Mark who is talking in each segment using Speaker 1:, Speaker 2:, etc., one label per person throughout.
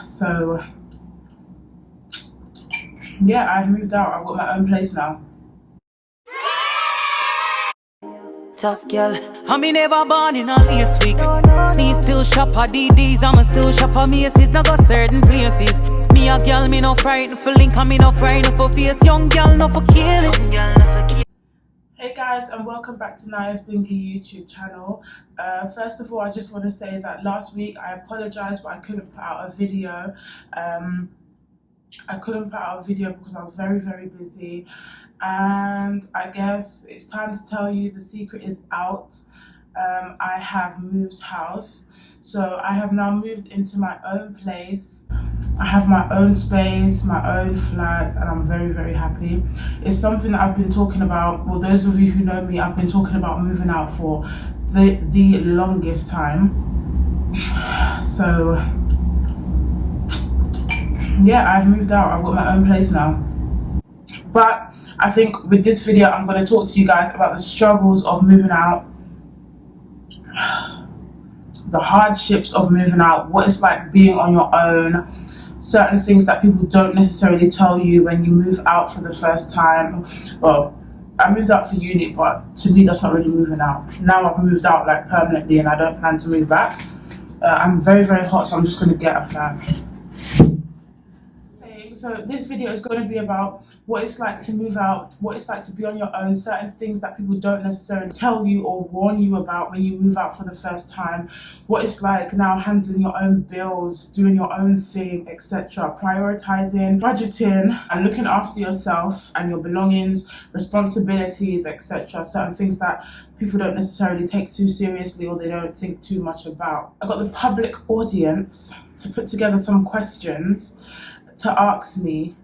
Speaker 1: So yeah, I've moved out. I've got my own place now.
Speaker 2: Top girl, I me never born in a lace week. Me still shop at DDs, I'ma still shop at Macy's. Now go certain places. Me a girl, me no frightened for link, and me no frightened for face. Young girl, no for kill it.
Speaker 1: Hey guys, and welcome back to Naya's Blinky YouTube channel. First of all, I just want to say that last week I apologize, but I couldn't put out a video. I couldn't put out a video because I was very busy, and I guess it's time to tell you the secret is out. I have moved house, so I have now moved into my own place. I have my own space, my own flat, and I'm very happy. It's something that I've been talking about. Well, those of you who know me, I've been talking about moving out for the longest time. So yeah, I've moved out. I've got my own place now. But I think with this video, I'm going to talk to you guys about the struggles of moving out, the hardships of moving out, what it's like being on your own, certain things that people don't necessarily tell you when you move out for the first time. Well, I moved out for uni, but to me that's not really moving out. Now I've moved out like permanently and I don't plan to move back. I'm very hot, so I'm just going to get a fan. So this video is going to be about what it's like to move out, what it's like to be on your own, certain things that people don't necessarily tell you or warn you about when you move out for the first time, what it's like now handling your own bills, doing your own thing, etc., prioritizing, budgeting, and looking after yourself and your belongings, responsibilities, etc., certain things that people don't necessarily take too seriously or they don't think too much about. I got the public audience to put together some questions to ask me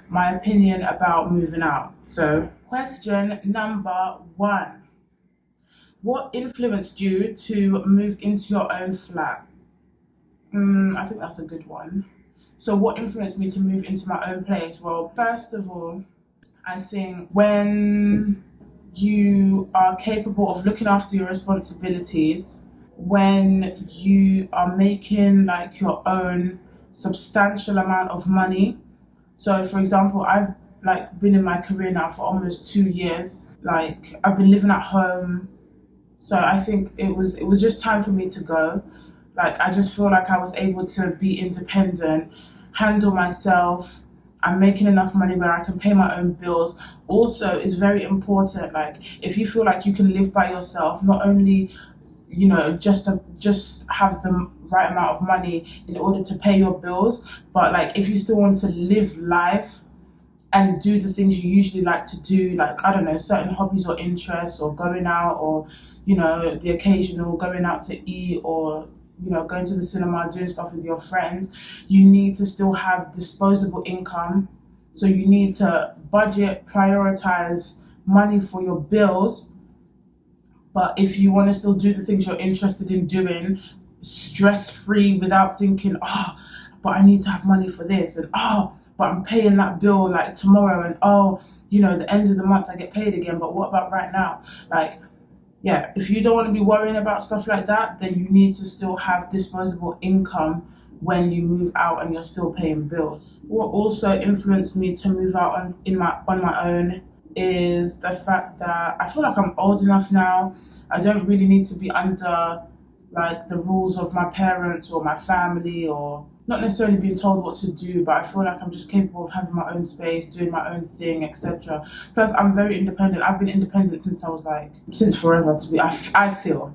Speaker 1: my opinion about moving out. So, question number 1. What influenced you to move into your own flat? I think that's a good one. So what influenced me to move into my own place? Well, first of all, I think when you are capable of looking after your responsibilities, when you are making like your own substantial amount of money. So for example, I've like been in my career now for almost 2 years. Like I've been living at home. So I think it was just time for me to go. Like I just feel like I was able to be independent, handle myself. I'm making enough money where I can pay my own bills. Also, it's very important, like if you feel like you can live by yourself, not only just have the right amount of money in order to pay your bills, but like if you still want to live life and do the things you usually like to do, like I don't know, certain hobbies or interests, or going out, or the occasional going out to eat, or going to the cinema, doing stuff with your friends, you need to still have disposable income. So you need to budget, prioritize money for your bills. But if you want to still do the things you're interested in doing, stress-free, without thinking, but I need to have money for this, and but I'm paying that bill like tomorrow, and the end of the month I get paid again, but what about right now? Like, yeah, if you don't want to be worrying about stuff like that, then you need to still have disposable income when you move out and you're still paying bills. What also influenced me to move out on my own is the fact that I feel like I'm old enough now. I don't really need to be under like the rules of my parents or my family, or not necessarily being told what to do, but I feel like I'm just capable of having my own space, doing my own thing, etc. Plus, I'm very independent. I've been independent since forever. I feel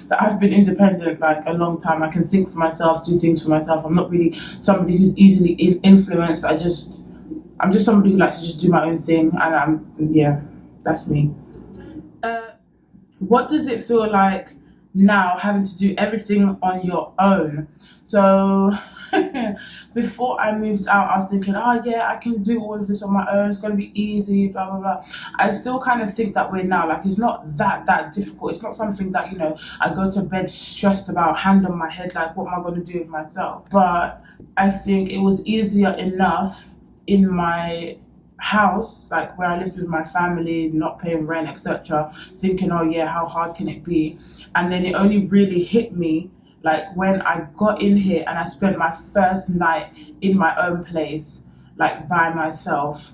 Speaker 1: that I've been independent like a long time. I can think for myself, do things for myself. I'm not really somebody who's easily influenced. I'm just somebody who likes to just do my own thing, and that's me. What does it feel like now having to do everything on your own? So before I moved out, I was thinking, I can do all of this on my own, it's going to be easy, blah blah blah. I still kind of think that way now. Like it's not that difficult. It's not something that I go to bed stressed about, hand on my head, like what am I going to do with myself? But I think it was easier enough in my house, like where I lived with my family, not paying rent, etc., thinking, how hard can it be? And then it only really hit me Like when I got in here and I spent my first night in my own place, like by myself.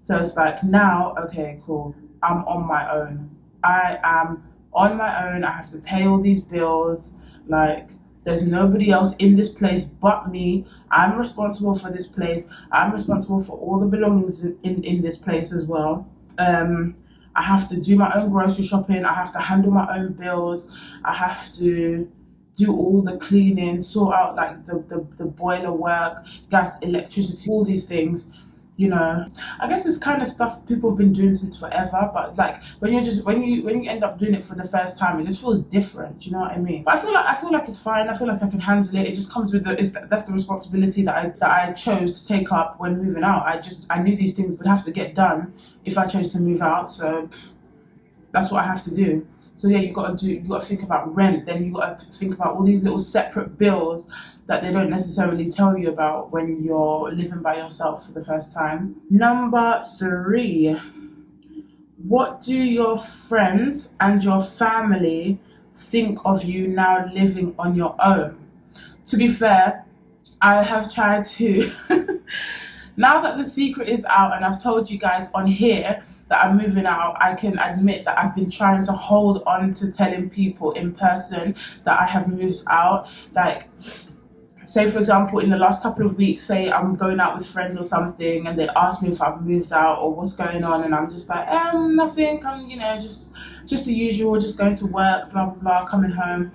Speaker 1: So it's like now, okay, cool. I'm on my own. I am on my own. I have to pay all these bills. Like there's nobody else in this place but me. I'm responsible for this place. I'm responsible for all the belongings in this place as well. I have to do my own grocery shopping. I have to handle my own bills. I have to do all the cleaning, sort out like the boiler work, gas, electricity, all these things. You know, I guess it's kind of stuff people have been doing since forever, but like when you end up doing it for the first time, it just feels different. Do you know what I mean? But I feel like it's fine. I feel like I can handle it. It just comes with that's the responsibility that I chose to take up when moving out. I knew these things would have to get done if I chose to move out, so that's what I have to do. So yeah, you got to think about rent. Then you got to think about all these little separate bills that they don't necessarily tell you about when you're living by yourself for the first time. Number 3, what do your friends and your family think of you now living on your own? To be fair, I have tried to, now that the secret is out and I've told you guys on here that I'm moving out, I can admit that I've been trying to hold on to telling people in person that I have moved out. Like, say for example, in the last couple of weeks, say I'm going out with friends or something and they ask me if I've moved out or what's going on, and I'm just like, nothing, I'm, just the usual, just going to work, blah, blah, blah, coming home.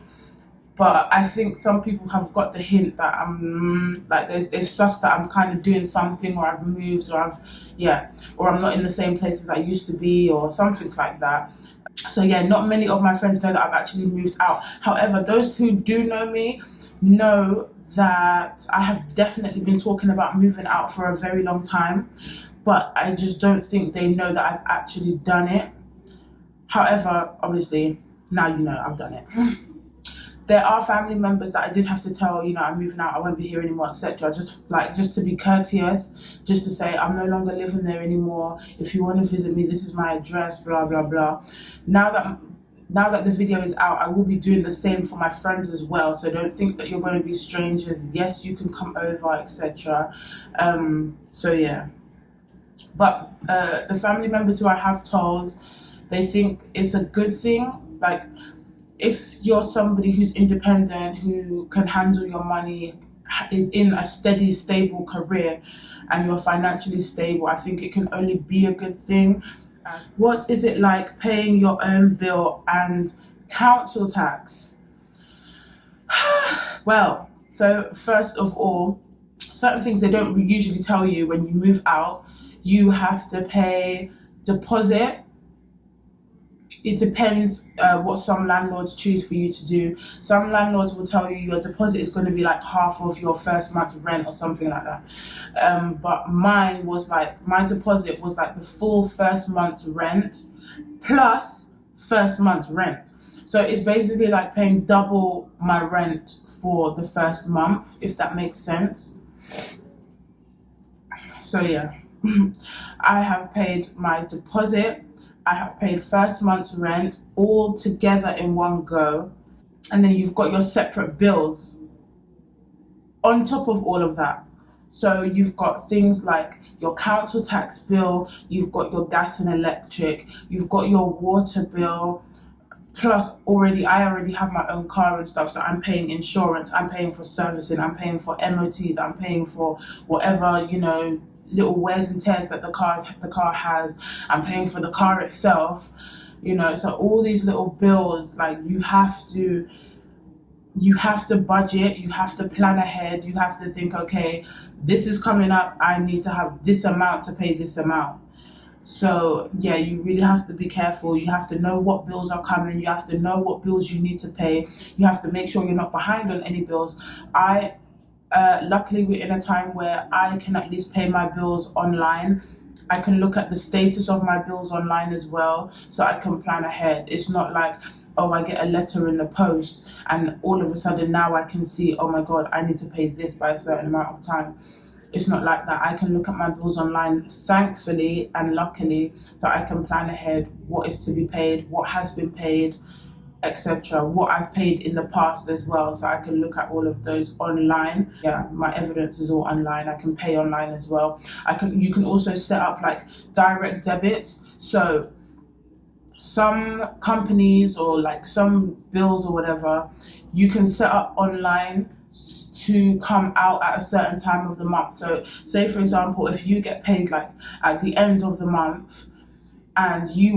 Speaker 1: But I think some people have got the hint that I'm like they've sussed that I'm kind of doing something, or I've moved, or I'm not in the same place as I used to be, or something like that. So yeah, not many of my friends know that I've actually moved out. However, those who do know me know that I have definitely been talking about moving out for a very long time, but I just don't think they know that I've actually done it. However, obviously, now you know I've done it. There are family members that I did have to tell, I'm moving out, I won't be here anymore, etc. Just to be courteous, just to say I'm no longer living there anymore. If you want to visit me, this is my address, blah, blah, blah. Now that the video is out, I will be doing the same for my friends as well. So don't think that you're going to be strangers. Yes, you can come over, etc. So yeah. But the family members who I have told, they think it's a good thing. Like, if you're somebody who's independent, who can handle your money, is in a steady, stable career, and you're financially stable, I think it can only be a good thing. What is it like paying your own bill and council tax? Well, so first of all, certain things they don't usually tell you when you move out. You have to pay deposit. It depends what some landlords choose for you to do. Some landlords will tell you your deposit is going to be like half of your first month's rent or something like that. But mine was like, my deposit was like the full first month's rent plus first month's rent. So it's basically like paying double my rent for the first month, if that makes sense. So yeah, I have paid my deposit, I have paid first month's rent all together in one go. And then you've got your separate bills on top of all of that. So you've got things like your council tax bill, you've got your gas and electric, you've got your water bill, plus I already have my own car and stuff, so I'm paying insurance, I'm paying for servicing, I'm paying for MOTs, I'm paying for whatever, little wears and tears that the car has. I'm paying for the car itself, so all these little bills, like you have to budget, you have to plan ahead, you have to think, okay, this is coming up, I need to have this amount to pay this amount. So yeah, you really have to be careful. You have to know what bills are coming, you have to know what bills you need to pay, you have to make sure you're not behind on any bills. Luckily, we're in a time where I can at least pay my bills online. I can look at the status of my bills online as well, so I can plan ahead. It's not like, oh, I get a letter in the post and all of a sudden now I can see, oh my God, I need to pay this by a certain amount of time. It's not like that. I can look at my bills online, thankfully and luckily, so I can plan ahead what is to be paid, what has been paid, etc. What I've paid in the past as well, so I can look at all of those online. Yeah, my evidence is all online. I can pay online as well. You can also set up like direct debits. So some companies or like some bills or whatever, you can set up online to come out at a certain time of the month. So say for example, if you get paid like at the end of the month, and you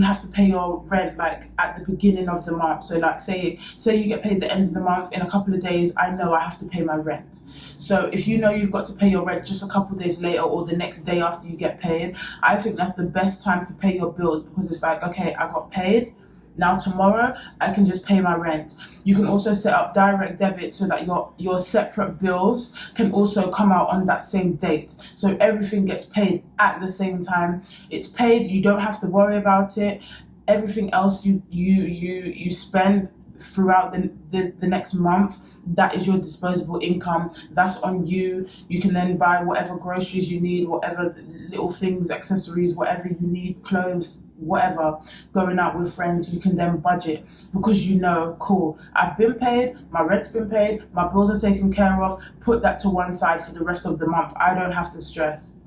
Speaker 1: have to pay your rent like at the beginning of the month. So like say you get paid the end of the month, in a couple of days I know I have to pay my rent. So if you know you've got to pay your rent just a couple of days later or the next day after you get paid, I think that's the best time to pay your bills, because it's like, okay, I got paid, now tomorrow I can just pay my rent. You can also set up direct debit so that your separate bills can also come out on that same date. So everything gets paid at the same time. It's paid, you don't have to worry about it. Everything else you spend throughout the next month, that is your disposable income. That's on you. You can then buy whatever groceries you need, whatever little things, accessories, whatever you need, clothes, whatever, going out with friends. You can then budget, because you know, cool, I've been paid, my rent's been paid, my bills are taken care of, put that to one side for the rest of the month. I don't have to stress.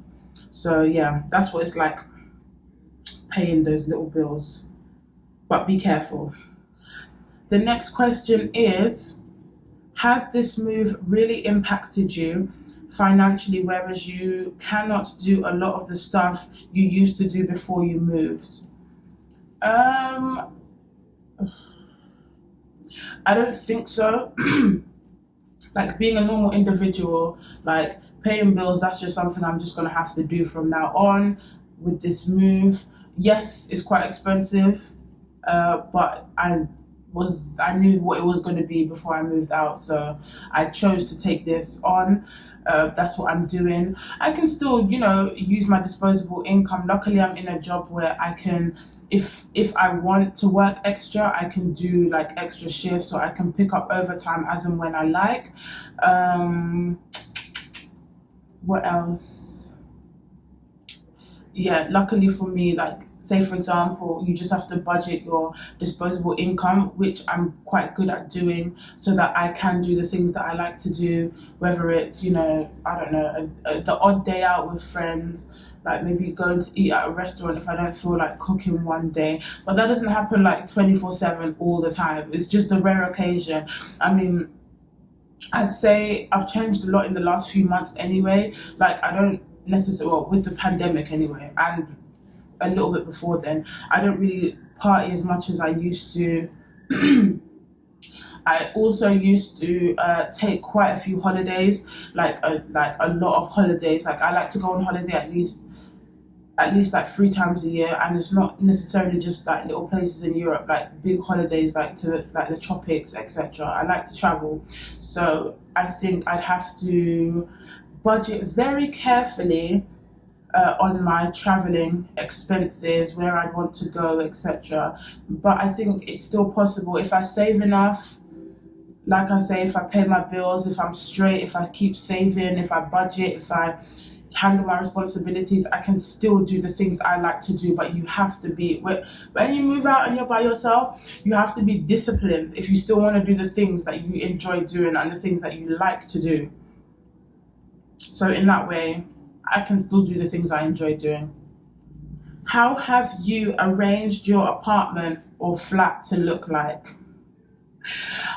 Speaker 1: So yeah, that's what it's like, paying those little bills. But be careful. The next question is, has this move really impacted you financially, whereas you cannot do a lot of the stuff you used to do before you moved? I don't think so. Like being a normal individual, like paying bills, that's just something I'm just gonna have to do from now on with this move. Yes, it's quite expensive, but I knew what it was going to be before I moved out, so I chose to take this on. That's what I'm doing. I can still, use my disposable income. Luckily, I'm in a job where I can, if I want to work extra, I can do like extra shifts, or I can pick up overtime as and when I like. What else? Yeah, luckily for me, like, say for example, you just have to budget your disposable income, which I'm quite good at doing, so that I can do the things that I like to do, whether it's, I don't know, the odd day out with friends, like maybe going to eat at a restaurant if I don't feel like cooking one day. But that doesn't happen like 24/7 all the time. It's just a rare occasion. I mean, I'd say I've changed a lot in the last few months anyway. Like I don't necessarily, well, with the pandemic anyway, and a little bit before then, I don't really party as much as I used to. I also used to take quite a few holidays, like a lot of holidays. Like I like to go on holiday at least like 3 times a year, and it's not necessarily just like little places in Europe, like big holidays like to like the tropics, etc. I like to travel, so I think I'd have to budget very carefully on my traveling expenses, where I'd want to go, etc. But I think it's still possible if I save enough. Like I say, if I pay my bills, if I'm straight, if I keep saving, if I budget, if I handle my responsibilities, I can still do the things I like to do. But you have to be, when you move out and you're by yourself, you have to be disciplined if you still want to do the things that you enjoy doing and the things that you like to do. So in that way, I can still do the things I enjoy doing. How have you arranged your apartment or flat to look like?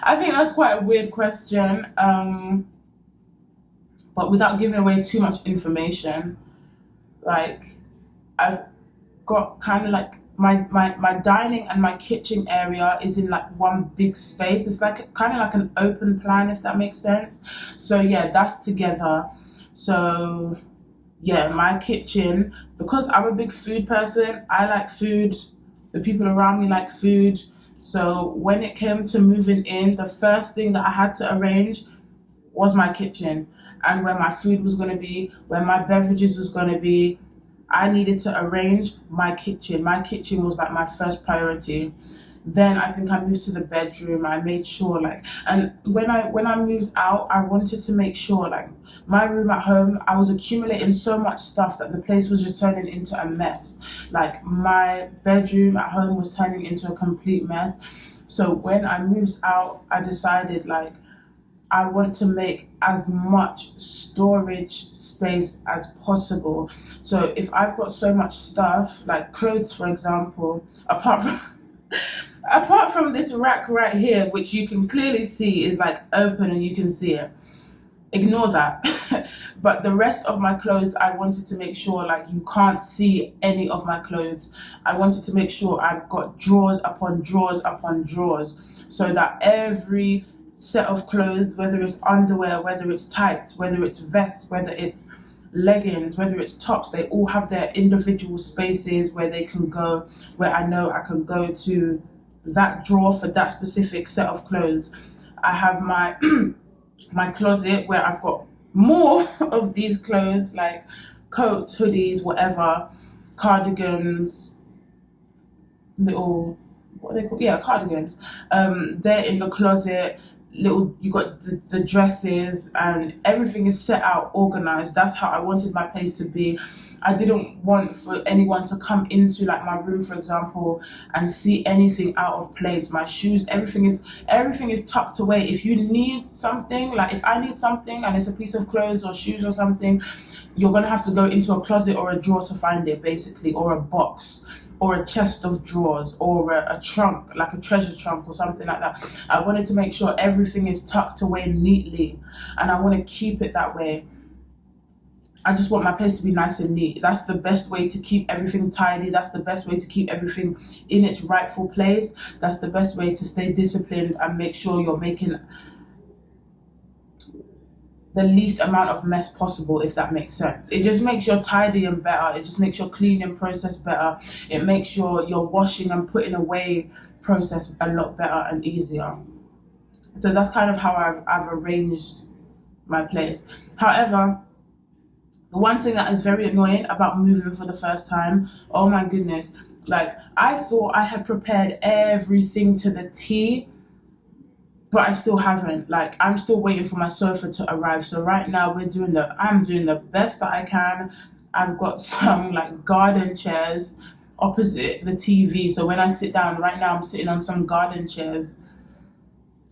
Speaker 1: I think that's quite a weird question, but without giving away too much information, like I've got kind of like my dining and my kitchen area is in like one big space. It's like kind of like an open plan, if that makes sense. So yeah, that's together. So yeah, my kitchen, because I'm a big food person, I like food, the people around me like food. So when it came to moving in, the first thing that I had to arrange was my kitchen, and where my food was going to be, where my beverages was going to be. I needed to arrange my kitchen. My kitchen was like my first priority. Then I think I moved to the bedroom. I made sure like, and when I moved out, I wanted to make sure like my room at home, I was accumulating so much stuff that the place was just turning into a mess. Like my bedroom at home was turning into a complete mess. So when I moved out, I decided like I want to make as much storage space as possible. So if I've got so much stuff, like clothes for example, apart from this rack right here, which you can clearly see is like open and you can see it, ignore that. But the rest of my clothes, I wanted to make sure like you can't see any of my clothes. I wanted to make sure I've got drawers upon drawers upon drawers, so that every set of clothes, whether it's underwear, whether it's tights, whether it's vests, whether it's leggings, whether it's tops, they all have their individual spaces where they can go, where I know I can go to that drawer for that specific set of clothes. I have my my closet where I've got more of these clothes, like coats, hoodies, whatever, cardigans, little, what are they called? Yeah, cardigans. They're in the closet. Little, you got the dresses, and everything is set out, organized. That's how I wanted my place to be. I didn't want for anyone to come into like my room, for example, and see anything out of place. My shoes, everything is tucked away. If you need something, like if I need something and it's a piece of clothes or shoes or something, you're gonna have to go into a closet or a drawer to find it, basically, or a box, or a chest of drawers, or a trunk, like a treasure trunk or something like that. I wanted to make sure everything is tucked away neatly, and I want to keep it that way. I just want my place to be nice and neat. That's the best way to keep everything tidy. That's the best way to keep everything in its rightful place. That's the best way to stay disciplined and make sure you're making the least amount of mess possible, if that makes sense. It just makes your tidying better. It just makes your cleaning process better. It makes your washing and putting away process a lot better and easier. So that's kind of how I've arranged my place. However, the one thing that is very annoying about moving for the first time, oh my goodness, like I thought I had prepared everything to the T, but I still haven't. Like I'm still waiting for my sofa to arrive. So right now I'm doing the best that I can. I've got some like garden chairs opposite the TV. So when I sit down, right now I'm sitting on some garden chairs,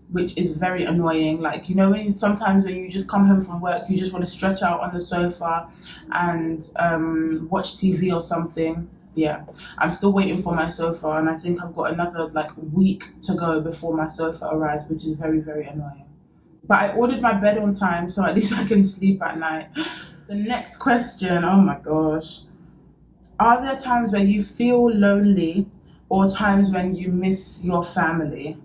Speaker 1: which is very annoying. Like, you know, sometimes when you just come home from work, you just want to stretch out on the sofa and watch TV or something. Yeah, I'm still waiting for my sofa, and I think I've got another like week to go before my sofa arrives, which is very, very annoying. But I ordered my bed on time, so at least I can sleep at night. The next question, oh my gosh. Are there times where you feel lonely or times when you miss your family?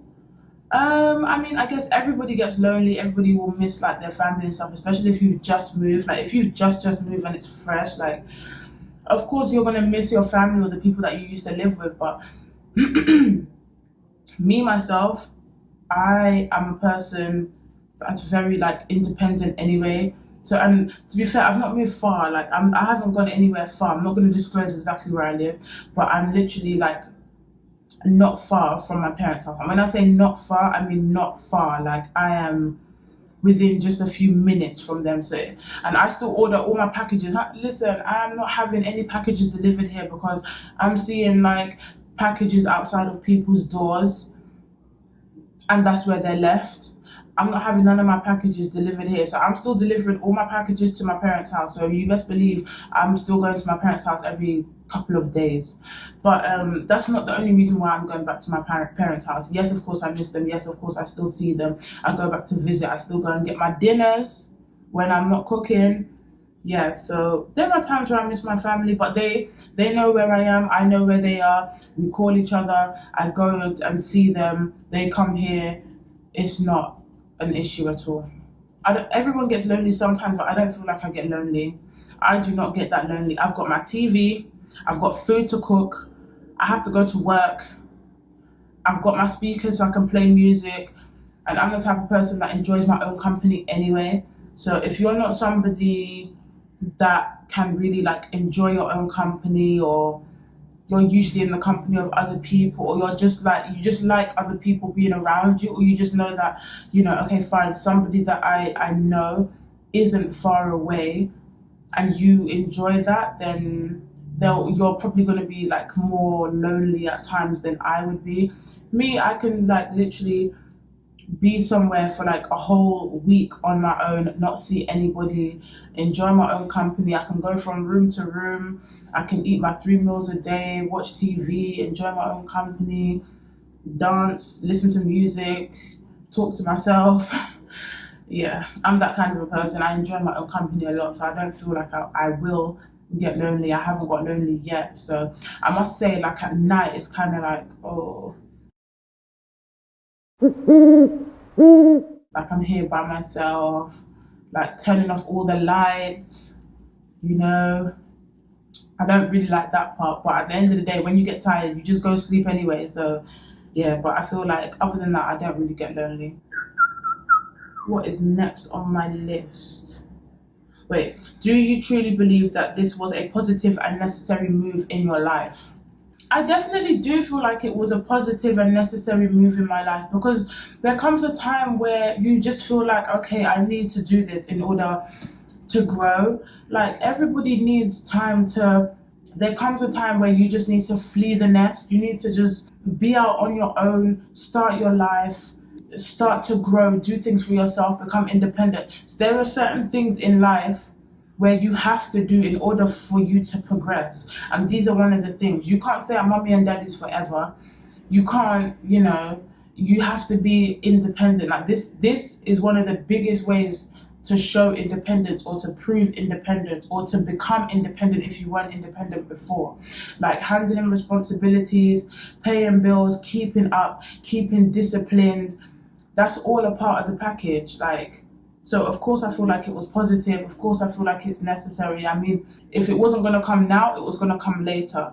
Speaker 1: I mean, I guess everybody gets lonely. Everybody will miss like their family and stuff, especially if you've just moved. Like if you've just moved and it's fresh, like of course you're gonna miss your family or the people that you used to live with. But me myself, I am a person that's very like independent anyway. So, and to be fair, I've not moved far. Like I haven't gone anywhere far. I'm not going to disclose exactly where I live, but I'm literally like not far from my parents' house. And when I say not far, I mean not far. Like I am within just a few minutes from them. So, and I still order all my packages. Listen, I'm not having any packages delivered here because I'm seeing like packages outside of people's doors, and that's where they're left. I'm not having none of my packages delivered here. So I'm still delivering all my packages to my parents' house. So you best believe I'm still going to my parents' house every couple of days. But that's not the only reason why I'm going back to my parents' house. Yes, of course I miss them. Yes, of course I still see them. I go back to visit. I still go and get my dinners when I'm not cooking. Yeah, so there are times where I miss my family, but they know where I am. I know where they are. We call each other. I go and see them. They come here. It's not an issue at all. Everyone gets lonely sometimes, but I don't feel like I get lonely. I do not get that lonely. I've got my TV, I've got food to cook, I have to go to work, I've got my speakers so I can play music, and I'm the type of person that enjoys my own company anyway. So if you're not somebody that can really like enjoy your own company or you're usually in the company of other people, or you just like other people being around you, or you just know that, okay, fine, somebody that I know isn't far away, and you enjoy that, then you're probably going to be like more lonely at times than I would be. Me, I can like literally be somewhere for like a whole week on my own, not see anybody, enjoy my own company. I can go from room to room. I can eat my 3 meals a day, watch TV, enjoy my own company, dance, listen to music, talk to myself. Yeah, I'm that kind of a person. I enjoy my own company a lot, so I don't feel like I will get lonely. I haven't got lonely yet. So I must say, like at night, it's kind of like, oh, like I'm here by myself, like turning off all the lights, I don't really like that part, but at the end of the day, when you get tired, you just go sleep anyway. So yeah, but I feel like other than that, I don't really get lonely. What is next on my list? Wait, do you truly believe that this was a positive and necessary move in your life? I definitely do feel like it was a positive and necessary move in my life, because there comes a time where you just feel like, okay, I need to do this in order to grow. Like everybody needs time there comes a time where you just need to flee the nest. You need to just be out on your own, start your life, start to grow, do things for yourself, become independent. So there are certain things in life where you have to do in order for you to progress. And these are one of the things. You can't stay at mommy and daddy's forever. You can't, you have to be independent. Like this is one of the biggest ways to show independence, or to prove independence, or to become independent if you weren't independent before. Like handling responsibilities, paying bills, keeping up, keeping disciplined. That's all a part of the package. So of course I feel like it was positive. Of course I feel like it's necessary. I mean, if it wasn't going to come now, it was going to come later.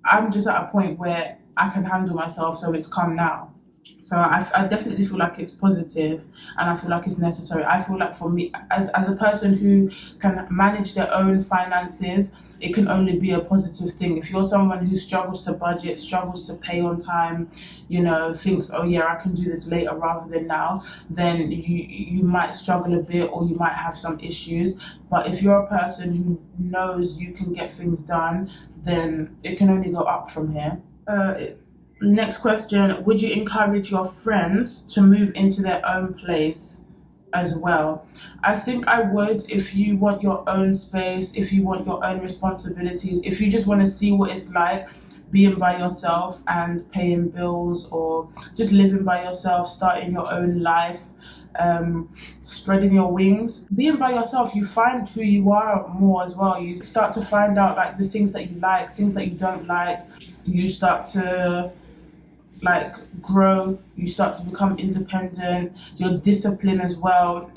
Speaker 1: I'm just at a point where I can handle myself, so it's come now. So I definitely feel like it's positive, and I feel like it's necessary. I feel like for me, as a person who can manage their own finances, it can only be a positive thing. If you're someone who struggles to budget, struggles to pay on time, thinks, oh yeah, I can do this later rather than now, then you might struggle a bit, or you might have some issues. But if you're a person who knows you can get things done, then it can only go up from here. Next question, would you encourage your friends to move into their own place as well? I think I would. If you want your own space, if you want your own responsibilities, if you just want to see what it's like being by yourself and paying bills, or just living by yourself, starting your own life, spreading your wings. Being by yourself, you find who you are more as well. You start to find out like the things that you like, things that you don't like. You start to grow, you start to become independent, your discipline as well.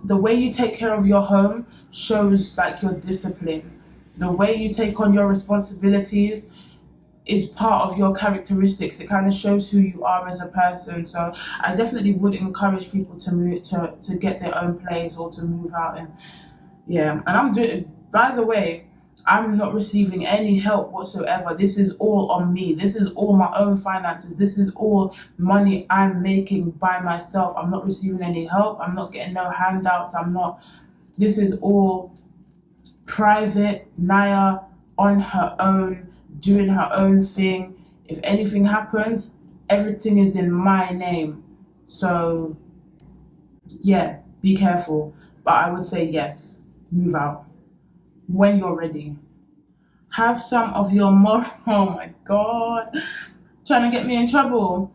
Speaker 1: The way you take care of your home shows like your discipline. The way you take on your responsibilities is part of your characteristics. It kind of shows who you are as a person. So I definitely would encourage people to move to get their own place, or to move out. And yeah, and I'm doing, by the way, I'm not receiving any help whatsoever. This is all on me. This is all my own finances. This is all money I'm making by myself. I'm not receiving any help. I'm not getting no handouts. This is all private. Naya on her own, doing her own thing. If anything happens, everything is in my name. So yeah, be careful. But I would say yes, move out when you're ready. Have some of your oh my god, trying to get me in trouble.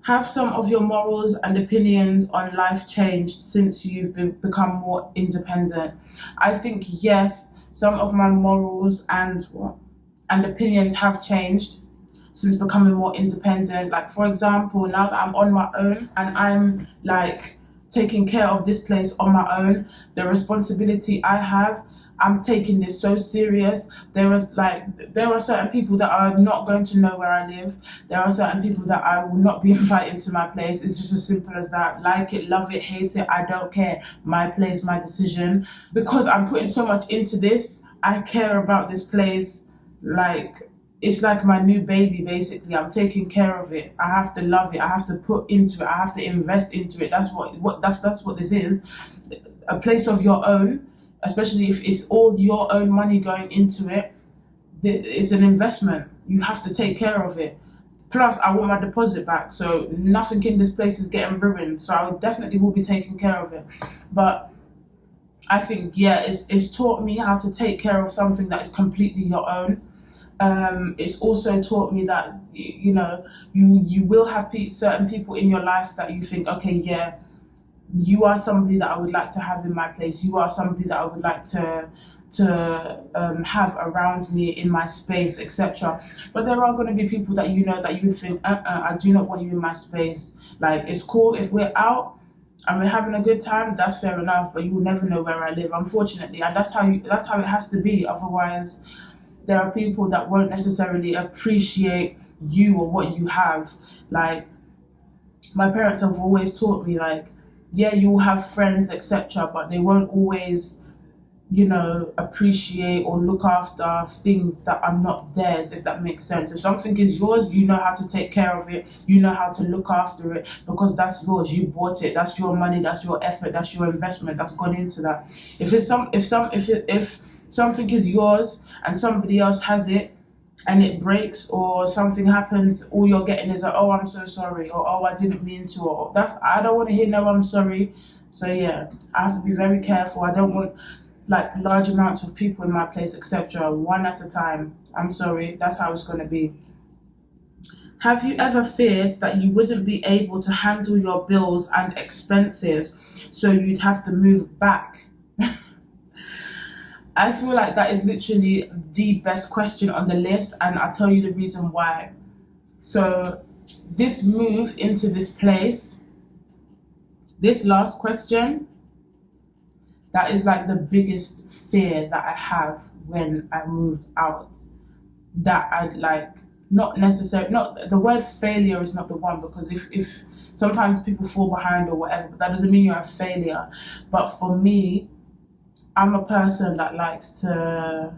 Speaker 1: Have some of your morals and opinions on life changed since you've become more independent? I think yes, some of my morals and opinions have changed since becoming more independent. Like for example, now that I'm on my own and I'm like taking care of this place on my own, the responsibility I have, I'm taking this so serious. There are certain people that are not going to know where I live. There are certain people that I will not be inviting to my place. It's just as simple as that. Like it, love it, hate it, I don't care. My place, my decision. Because I'm putting so much into this, I care about this place like it's like my new baby basically. I'm taking care of it. I have to love it. I have to put into it. I have to invest into it. That's what this is. A place of your own, especially if it's all your own money going into it. It's an investment. You have to take care of it. Plus, I want my deposit back, so nothing in this place is getting ruined. So I definitely will be taking care of it. But I think, yeah, it's taught me how to take care of something that is completely your own. It's also taught me that you know you will have certain people in your life that you think, okay, yeah, you are somebody that I would like to have in my place. You are somebody that I would like to have around me in my space, etc. But there are going to be people that you know that you would think, I do not want you in my space. Like, it's cool if we're out and we're having a good time, that's fair enough, but you will never know where I live, unfortunately. And that's how it has to be. Otherwise, there are people that won't necessarily appreciate you or what you have. Like, my parents have always taught me, like, yeah, you'll have friends, etc., but they won't always, appreciate or look after things that are not theirs, if that makes sense. If something is yours, you know how to take care of it, you know how to look after it, because that's yours. You bought it. That's your money. That's your effort. That's your investment. That's gone into that. If something is yours and somebody else has it and it breaks or something happens, all you're getting is oh, I'm so sorry, or oh, I didn't mean to, or I don't want to hear no, I'm sorry. So yeah, I have to be very careful. I don't want like large amounts of people in my place, etc. One at a time. I'm sorry, that's how it's going to be. Have you ever feared that you wouldn't be able to handle your bills and expenses, so you'd have to move back? I feel like that is literally the best question on the list, and I'll tell you the reason why. So this move into this place, this last question, that is like the biggest fear that I have when I moved out. That I'd like, not the word failure is not the one, because if sometimes people fall behind or whatever, but that doesn't mean you're a failure. But for me, I'm a person that likes to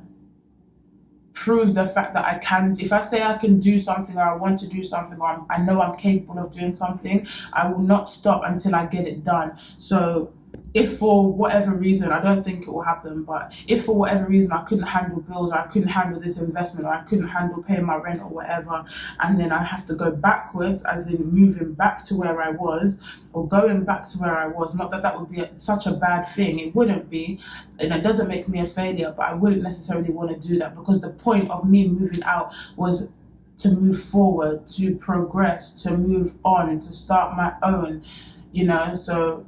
Speaker 1: prove the fact that I can. If I say I can do something, or I want to do something, or I know I'm capable of doing something, I will not stop until I get it done. So if for whatever reason, I don't think it will happen, but if for whatever reason I couldn't handle bills, or I couldn't handle this investment, or I couldn't handle paying my rent or whatever, and then I have to go backwards, as in moving back to where I was, or going back to where I was, not that that would be such a bad thing, it wouldn't be, and it doesn't make me a failure, but I wouldn't necessarily want to do that, because the point of me moving out was to move forward, to progress, to move on, to start my own, so.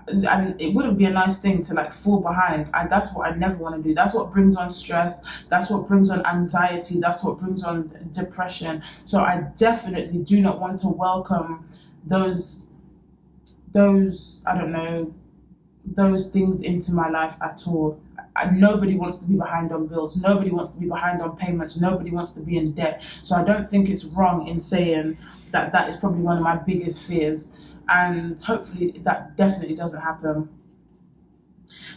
Speaker 1: And it wouldn't be a nice thing to like fall behind, and that's what I never want to do. That's what brings on stress, that's what brings on anxiety, that's what brings on depression. So I definitely do not want to welcome those I don't know, those things into my life at all. Nobody wants to be behind on bills, nobody wants to be behind on payments, nobody wants to be in debt. So I don't think it's wrong in saying that that is probably one of my biggest fears. And hopefully that definitely doesn't happen.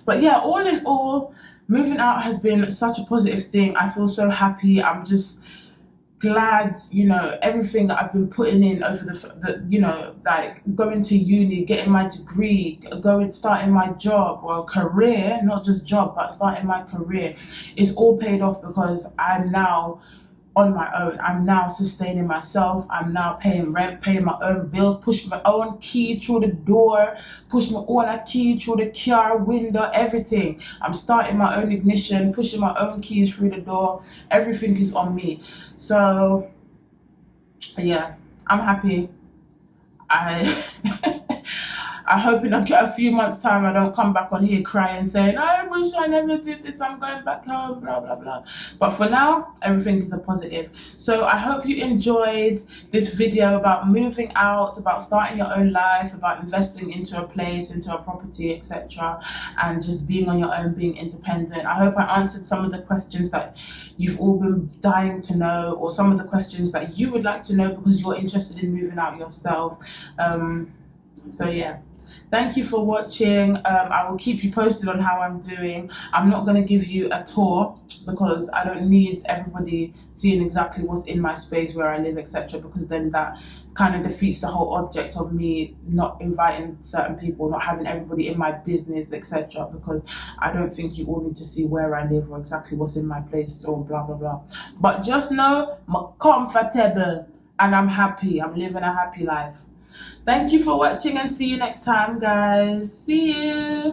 Speaker 1: But yeah, all in all, moving out has been such a positive thing. I feel so happy. I'm just glad, everything that I've been putting in over the like going to uni, getting my degree, starting my job or career, not just job, but starting my career, is all paid off, because I'm now on my own. I'm now sustaining myself. I'm now paying rent, paying my own bills, push my own key through the door, push my own key through the car window, everything. I'm starting my own ignition, pushing my own keys through the door. Everything is on me. So yeah, I'm happy. I hope in a few months' time I don't come back on here crying, saying, I wish I never did this, I'm going back home, blah, blah, blah. But for now, everything is a positive. So I hope you enjoyed this video about moving out, about starting your own life, about investing into a place, into a property, etc. And just being on your own, being independent. I hope I answered some of the questions that you've all been dying to know, or some of the questions that you would like to know because you're interested in moving out yourself. So yeah. Thank you for watching. I will keep you posted on how I'm doing. I'm not going to give you a tour because I don't need everybody seeing exactly what's in my space, where I live, etc. because then that kind of defeats the whole object of me not inviting certain people, not having everybody in my business, etc. because I don't think you all need to see where I live or exactly what's in my place or blah blah blah. But just know I'm comfortable and I'm happy. I'm living a happy life. Thank you for watching and see you next time, guys. See you.